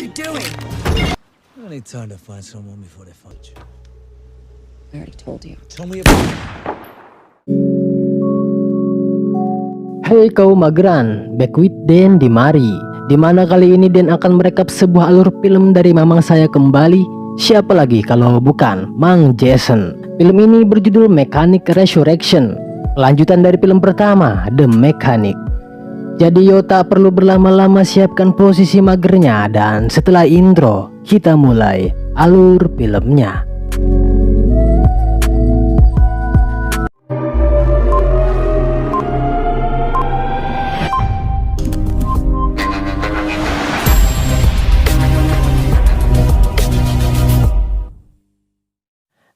you doing? I need time to find someone before they find you. I already told you. Tell me about Hey kaum mageran, back with Den di Mari. Dimana kali ini Den akan merekap sebuah alur film dari mamang saya kembali. Siapa lagi kalau bukan Mang Jason. Film ini berjudul Mechanic Resurrection, lanjutan dari film pertama The Mechanic. Jadi yo tak perlu berlama-lama, siapkan posisi magernya, dan setelah intro kita mulai alur filmnya.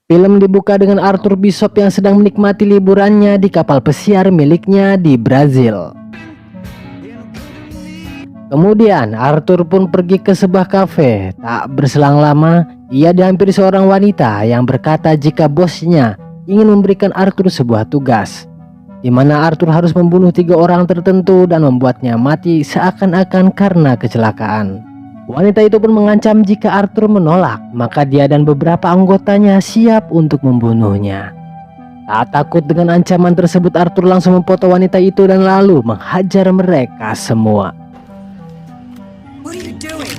Film dibuka dengan Arthur Bishop yang sedang menikmati liburannya di kapal pesiar miliknya di Brazil. Kemudian Arthur pun pergi ke sebuah kafe. Tak berselang lama, ia dihampiri seorang wanita yang berkata jika bosnya ingin memberikan Arthur sebuah tugas, di mana Arthur harus membunuh 3 orang tertentu dan membuatnya mati seakan-akan karena kecelakaan. Wanita itu pun mengancam jika Arthur menolak, maka dia dan beberapa anggotanya siap untuk membunuhnya. Tak takut dengan ancaman tersebut, Arthur langsung memfoto wanita itu dan lalu menghajar mereka semua. what are you doing?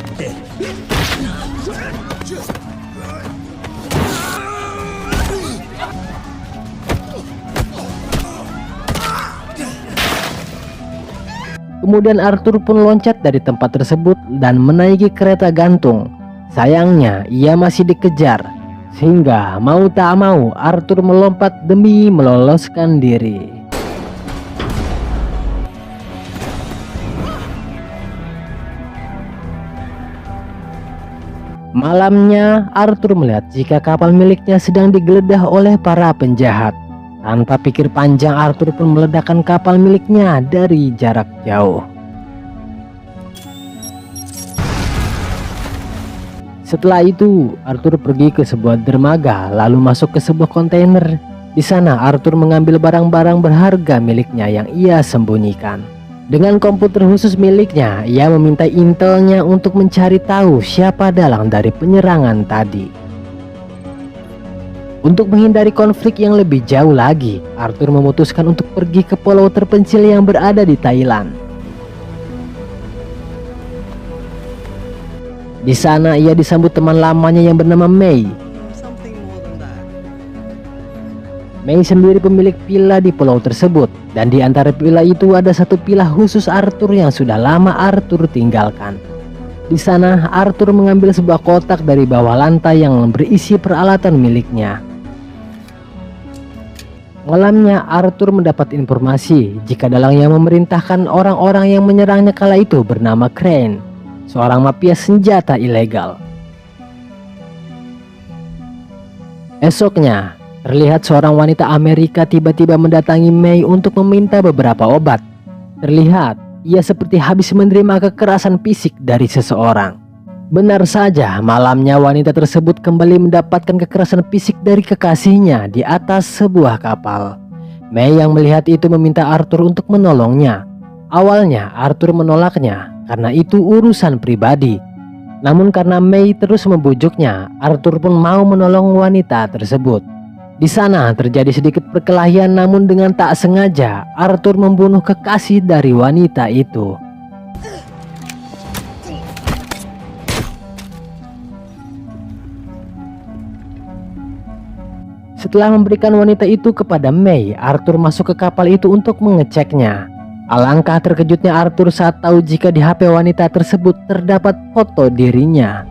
Kemudian Arthur pun loncat dari tempat tersebut dan menaiki kereta gantung. Sayangnya ia masih dikejar, sehingga mau tak mau Arthur melompat demi meloloskan diri. Malamnya Arthur melihat jika kapal miliknya sedang digeledah oleh para penjahat. Tanpa pikir panjang, Arthur pun meledakkan kapal miliknya dari jarak jauh. Setelah itu, Arthur pergi ke sebuah dermaga lalu masuk ke sebuah kontainer. Di sana Arthur mengambil barang-barang berharga miliknya yang ia sembunyikan. Dengan komputer khusus miliknya, ia meminta intelnya untuk mencari tahu siapa dalang dari penyerangan tadi. Untuk menghindari konflik yang lebih jauh lagi, Arthur memutuskan untuk pergi ke pulau terpencil yang berada di Thailand. Di sana ia disambut teman lamanya yang bernama Mei. Something more than that. Mei sendiri pemilik villa di pulau tersebut, dan di antara villa itu ada satu villa khusus Arthur yang sudah lama Arthur tinggalkan. Di sana Arthur mengambil sebuah kotak dari bawah lantai yang berisi peralatan miliknya. Malamnya Arthur mendapat informasi jika dalang yang memerintahkan orang-orang yang menyerangnya kala itu bernama Crane, seorang mafia senjata ilegal. Esoknya, terlihat seorang wanita Amerika tiba-tiba mendatangi Mei untuk meminta beberapa obat. Terlihat ia seperti habis menerima kekerasan fisik dari seseorang. Benar saja, malamnya wanita tersebut kembali mendapatkan kekerasan fisik dari kekasihnya di atas sebuah kapal. Mei yang melihat itu meminta Arthur untuk menolongnya. Awalnya Arthur menolaknya karena itu urusan pribadi. Namun karena Mei terus membujuknya, Arthur pun mau menolong wanita tersebut. Di sana terjadi sedikit perkelahian, namun dengan tak sengaja Arthur membunuh kekasih dari wanita itu. Setelah memberikan wanita itu kepada Mei, Arthur masuk ke kapal itu untuk mengeceknya. Alangkah terkejutnya Arthur saat tahu jika di HP wanita tersebut terdapat foto dirinya.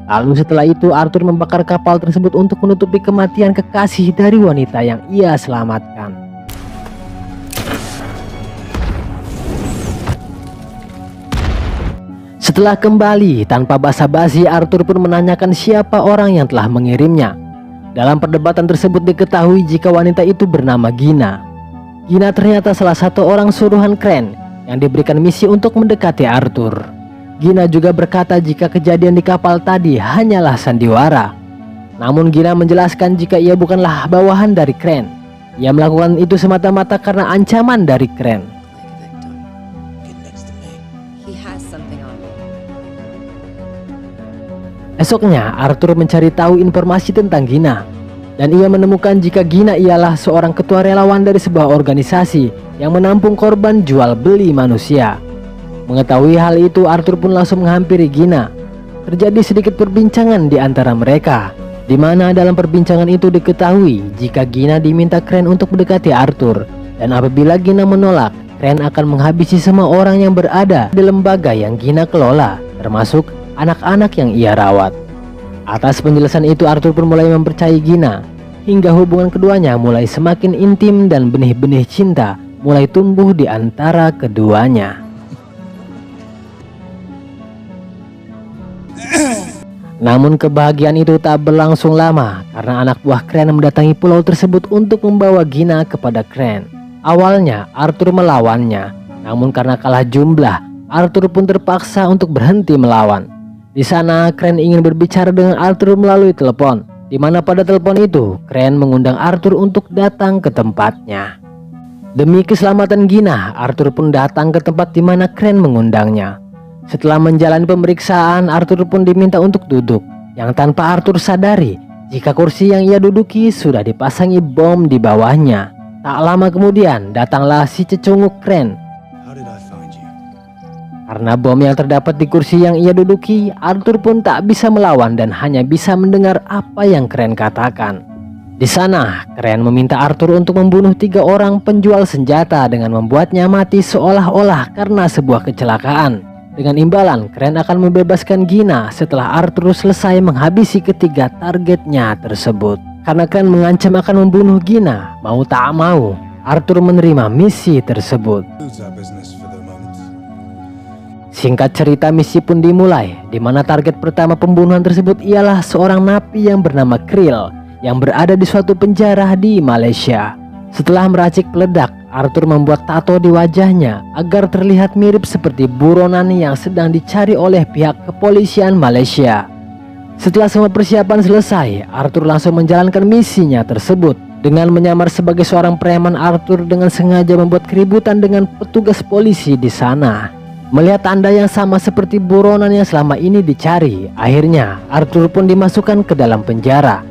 Lalu setelah itu Arthur membakar kapal tersebut untuk menutupi kematian kekasih dari wanita yang ia selamatkan. Setelah kembali, tanpa basa-basi Arthur pun menanyakan siapa orang yang telah mengirimnya. Dalam perdebatan tersebut diketahui jika wanita itu bernama Gina. Gina ternyata salah satu orang suruhan Crane yang diberikan misi untuk mendekati Arthur. Gina juga berkata jika kejadian di kapal tadi hanyalah sandiwara. Namun Gina menjelaskan jika ia bukanlah bawahan dari Crane. Ia melakukan itu semata-mata karena ancaman dari Crane. Like a victim. Get next to me. He has something on me. Esoknya, Arthur mencari tahu informasi tentang Gina. Dan ia menemukan jika Gina ialah seorang ketua relawan dari sebuah organisasi yang menampung korban jual beli manusia. Mengetahui hal itu, Arthur pun langsung menghampiri Gina. Terjadi sedikit perbincangan di antara mereka, di mana dalam perbincangan itu diketahui jika Gina diminta Crane untuk mendekati Arthur. Dan apabila Gina menolak, Crane akan menghabisi semua orang yang berada di lembaga yang Gina kelola, termasuk anak-anak yang ia rawat. Atas penjelasan itu, Arthur pun mulai mempercayai Gina, hingga hubungan keduanya mulai semakin intim dan benih-benih cinta mulai tumbuh di antara keduanya. Namun kebahagiaan itu tak berlangsung lama karena anak buah Crane mendatangi pulau tersebut untuk membawa Gina kepada Crane. Awalnya Arthur melawannya, namun karena kalah jumlah, Arthur pun terpaksa untuk berhenti melawan. Di sana Crane ingin berbicara dengan Arthur melalui telepon, di mana pada telepon itu Crane mengundang Arthur untuk datang ke tempatnya. Demi keselamatan Gina, Arthur pun datang ke tempat di mana Crane mengundangnya. Setelah menjalani pemeriksaan, Arthur pun diminta untuk duduk, yang tanpa Arthur sadari jika kursi yang ia duduki sudah dipasangi bom di bawahnya. Tak lama kemudian datanglah si cecunguk Crane. How did I find you? Karena bom yang terdapat di kursi yang ia duduki, Arthur pun tak bisa melawan dan hanya bisa mendengar apa yang Crane katakan. Di sana, Crane meminta Arthur untuk membunuh 3 orang penjual senjata dengan membuatnya mati seolah-olah karena sebuah kecelakaan. Dengan imbalan, Crane akan membebaskan Gina setelah Arthur selesai menghabisi ketiga targetnya tersebut. Karena Crane mengancam akan membunuh Gina, mau tak mau, Arthur menerima misi tersebut. Who's our business for the moment? Singkat cerita, misi pun dimulai, di mana target pertama pembunuhan tersebut ialah seorang napi yang bernama Krill yang berada di suatu penjara di Malaysia. Setelah meracik peledak, Arthur membuat tato di wajahnya agar terlihat mirip seperti buronan yang sedang dicari oleh pihak kepolisian Malaysia. Setelah semua persiapan selesai, Arthur langsung menjalankan misinya tersebut. Dengan menyamar sebagai seorang preman, Arthur dengan sengaja membuat keributan dengan petugas polisi di sana. Melihat tanda yang sama seperti buronan yang selama ini dicari, akhirnya Arthur pun dimasukkan ke dalam penjara.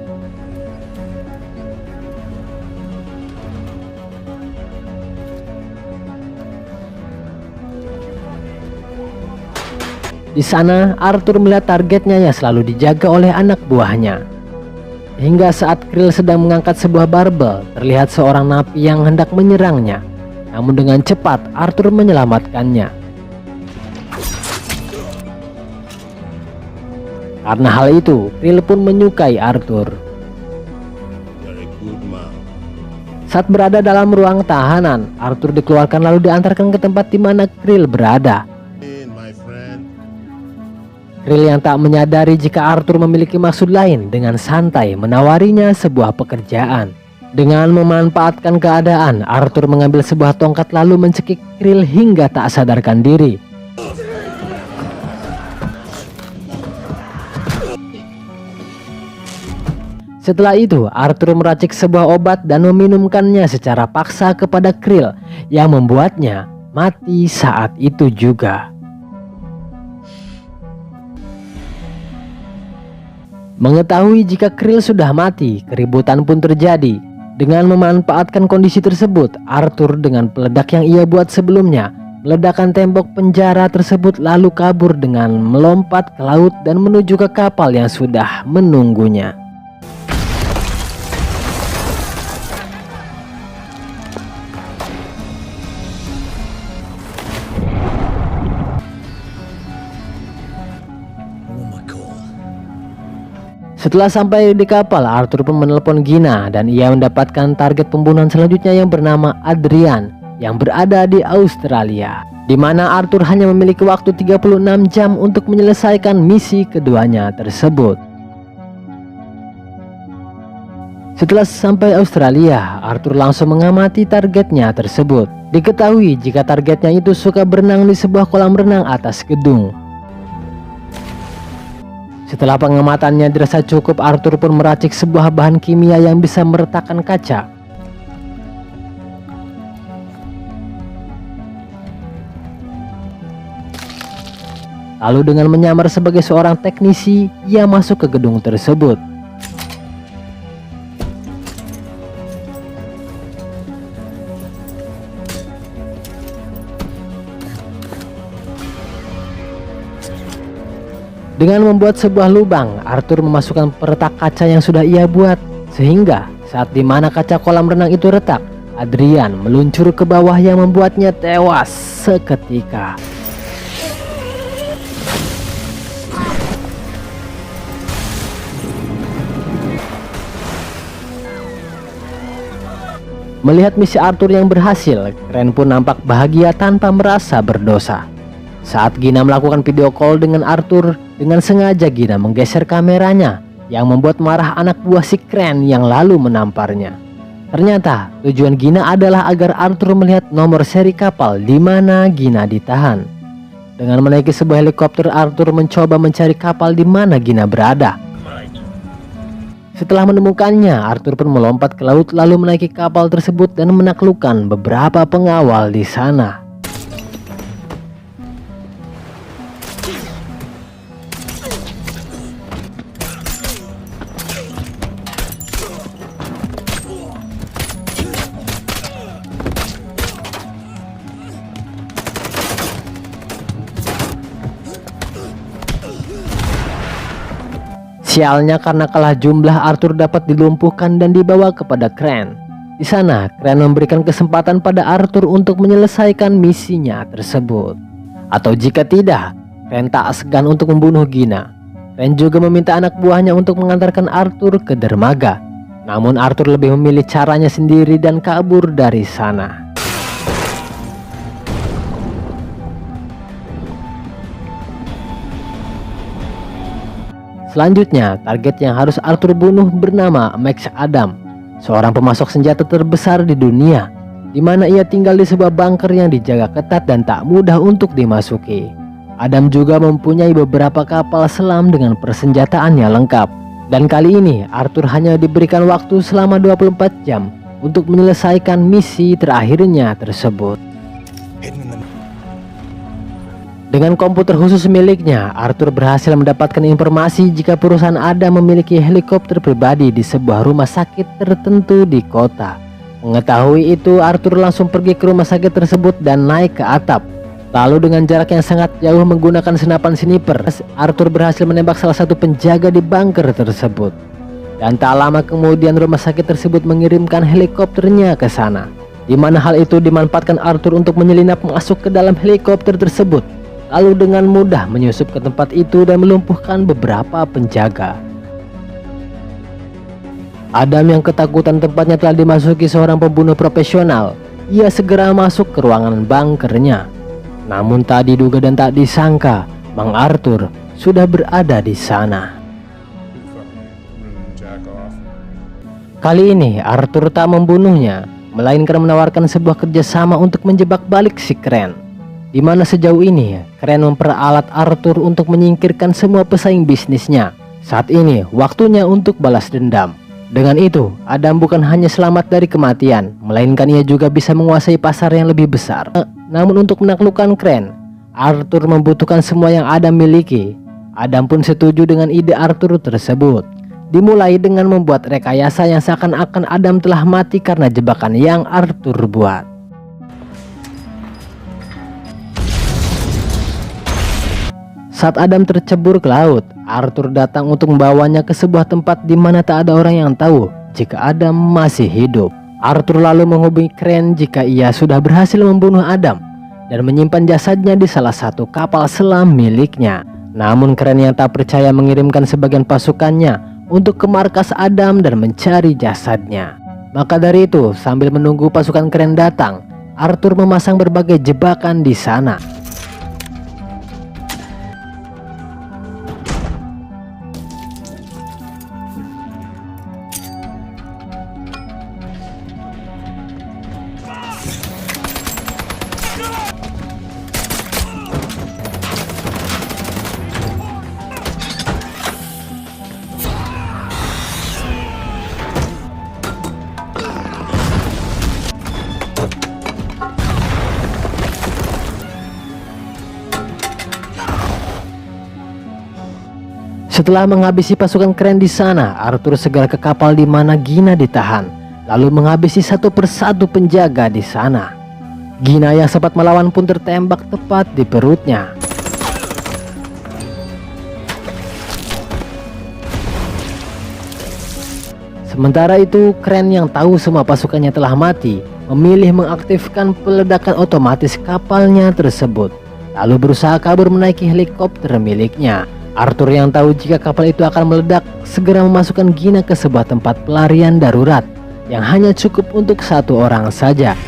Di sana, Arthur melihat targetnya yang selalu dijaga oleh anak buahnya. Hingga saat Krill sedang mengangkat sebuah barbel, terlihat seorang napi yang hendak menyerangnya. Namun dengan cepat, Arthur menyelamatkannya. Karena hal itu, Krill pun menyukai Arthur. Saat berada dalam ruang tahanan, Arthur dikeluarkan lalu diantarkan ke tempat di mana Krill berada. Krill yang tak menyadari jika Arthur memiliki maksud lain dengan santai menawarinya sebuah pekerjaan. Dengan memanfaatkan keadaan, Arthur mengambil sebuah tongkat lalu mencekik Krill hingga tak sadarkan diri. Setelah itu, Arthur meracik sebuah obat dan meminumkannya secara paksa kepada Krill yang membuatnya mati saat itu juga. Mengetahui jika Krill sudah mati, keributan pun terjadi. Dengan memanfaatkan kondisi tersebut, Arthur dengan peledak yang ia buat sebelumnya meledakkan tembok penjara tersebut lalu kabur dengan melompat ke laut dan menuju ke kapal yang sudah menunggunya. Setelah sampai di kapal, Arthur pun menelpon Gina dan ia mendapatkan target pembunuhan selanjutnya yang bernama Adrian yang berada di Australia, di mana Arthur hanya memiliki waktu 36 jam untuk menyelesaikan misi keduanya tersebut. Setelah sampai Australia, Arthur langsung mengamati targetnya tersebut. Diketahui jika targetnya itu suka berenang di sebuah kolam renang atas gedung. Setelah pengamatannya dirasa cukup, Arthur pun meracik sebuah bahan kimia yang bisa meretakkan kaca. Lalu dengan menyamar sebagai seorang teknisi, ia masuk ke gedung tersebut. Dengan membuat sebuah lubang, Arthur memasukkan peretak kaca yang sudah ia buat. Sehingga saat dimana kaca kolam renang itu retak, Adrian meluncur ke bawah yang membuatnya tewas seketika. Melihat misi Arthur yang berhasil, Crane pun nampak bahagia tanpa merasa berdosa. Saat Gina melakukan video call dengan Arthur, dengan sengaja Gina menggeser kameranya yang membuat marah anak buah si Crane yang lalu menamparnya. Ternyata tujuan Gina adalah agar Arthur melihat nomor seri kapal di mana Gina ditahan. Dengan menaiki sebuah helikopter, Arthur mencoba mencari kapal di mana Gina berada. Setelah menemukannya, Arthur pun melompat ke laut lalu menaiki kapal tersebut dan menaklukkan beberapa pengawal di sana. Sialnya karena kalah jumlah, Arthur dapat dilumpuhkan dan dibawa kepada Crane. Di sana, Crane memberikan kesempatan pada Arthur untuk menyelesaikan misinya tersebut. Atau jika tidak, Crane tak segan untuk membunuh Gina. Crane juga meminta anak buahnya untuk mengantarkan Arthur ke dermaga. Namun Arthur lebih memilih caranya sendiri dan kabur dari sana. Selanjutnya, target yang harus Arthur bunuh bernama Max Adam, seorang pemasok senjata terbesar di dunia, di mana ia tinggal di sebuah bunker yang dijaga ketat dan tak mudah untuk dimasuki. Adam juga mempunyai beberapa kapal selam dengan persenjataannya lengkap. Dan kali ini, Arthur hanya diberikan waktu selama 24 jam untuk menyelesaikan misi terakhirnya tersebut. Dengan komputer khusus miliknya, Arthur berhasil mendapatkan informasi jika perusahaan Adam memiliki helikopter pribadi di sebuah rumah sakit tertentu di kota. Mengetahui itu, Arthur langsung pergi ke rumah sakit tersebut dan naik ke atap. Lalu dengan jarak yang sangat jauh menggunakan senapan sniper, Arthur berhasil menembak salah satu penjaga di bunker tersebut. Dan tak lama kemudian rumah sakit tersebut mengirimkan helikopternya ke sana, di mana hal itu dimanfaatkan Arthur untuk menyelinap masuk ke dalam helikopter tersebut. Lalu dengan mudah menyusup ke tempat itu dan melumpuhkan beberapa penjaga. Adam yang ketakutan tempatnya telah dimasuki seorang pembunuh profesional. Ia segera masuk ke ruangan bunkernya. Namun tak diduga dan tak disangka, Bang Arthur sudah berada di sana. Kali ini Arthur tak membunuhnya, melainkan menawarkan sebuah kerjasama untuk menjebak balik si Crane. Di mana sejauh ini Crane memperalat Arthur untuk menyingkirkan semua pesaing bisnisnya. Saat ini waktunya untuk balas dendam. Dengan itu, Adam bukan hanya selamat dari kematian, melainkan ia juga bisa menguasai pasar yang lebih besar. Namun untuk menaklukkan Crane, Arthur membutuhkan semua yang Adam miliki. Adam pun setuju dengan ide Arthur tersebut. Dimulai dengan membuat rekayasa yang seakan-akan Adam telah mati karena jebakan yang Arthur buat. Saat Adam tercebur ke laut, Arthur datang untuk membawanya ke sebuah tempat di mana tak ada orang yang tahu jika Adam masih hidup. Arthur lalu menghubungi Crane jika ia sudah berhasil membunuh Adam dan menyimpan jasadnya di salah satu kapal selam miliknya. Namun Crane yang tak percaya mengirimkan sebagian pasukannya untuk ke markas Adam dan mencari jasadnya. Maka dari itu, sambil menunggu pasukan Crane datang, Arthur memasang berbagai jebakan di sana. Setelah menghabisi pasukan keren di sana, Arthur segera ke kapal di mana Gina ditahan, lalu menghabisi satu persatu penjaga di sana. Gina yang sempat melawan pun tertembak tepat di perutnya. Sementara itu, Kren yang tahu semua pasukannya telah mati, memilih mengaktifkan peledakan otomatis kapalnya tersebut, lalu berusaha kabur menaiki helikopter miliknya. Arthur yang tahu jika kapal itu akan meledak, segera memasukkan Gina ke sebuah tempat pelarian darurat yang hanya cukup untuk satu orang saja.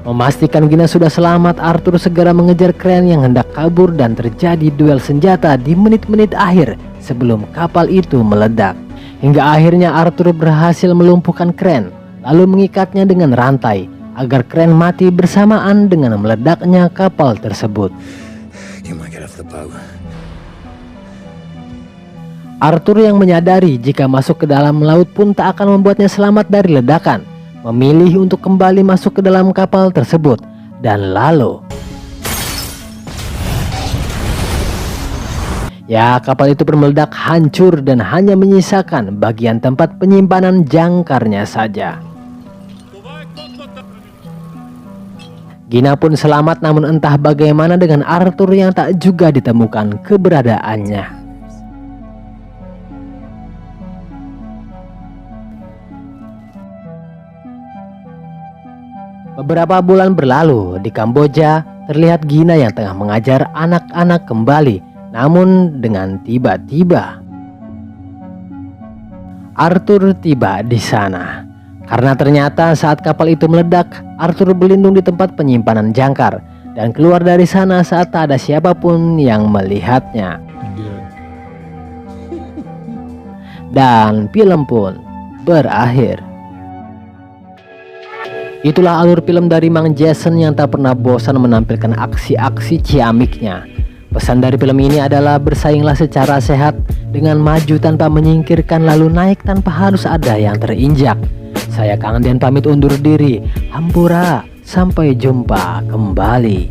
Memastikan Gina sudah selamat, Arthur segera mengejar Kren yang hendak kabur dan terjadi duel senjata di menit-menit akhir sebelum kapal itu meledak. Hingga akhirnya Arthur berhasil melumpuhkan Kren, lalu mengikatnya dengan rantai agar Kren mati bersamaan dengan meledaknya kapal tersebut. You might get off the boat. Arthur yang menyadari jika masuk ke dalam laut pun tak akan membuatnya selamat dari ledakan, memilih untuk kembali masuk ke dalam kapal tersebut dan lalu kapal itu bermeledak hancur dan hanya menyisakan bagian tempat penyimpanan jangkarnya saja. Gina pun selamat, namun entah bagaimana dengan Arthur yang tak juga ditemukan keberadaannya. Beberapa bulan berlalu, di Kamboja terlihat Gina yang tengah mengajar anak-anak kembali, namun dengan tiba-tiba Arthur tiba di sana. Karena ternyata saat kapal itu meledak, Arthur berlindung di tempat penyimpanan jangkar dan keluar dari sana saat tak ada siapapun yang melihatnya. Dan film pun berakhir. Itulah alur film dari Mang Jason yang tak pernah bosan menampilkan aksi-aksi ciamiknya. Pesan dari film ini adalah bersainglah secara sehat dengan maju tanpa menyingkirkan, lalu naik tanpa harus ada yang terinjak. Saya Kang Dian pamit undur diri. Hampura, sampai jumpa kembali.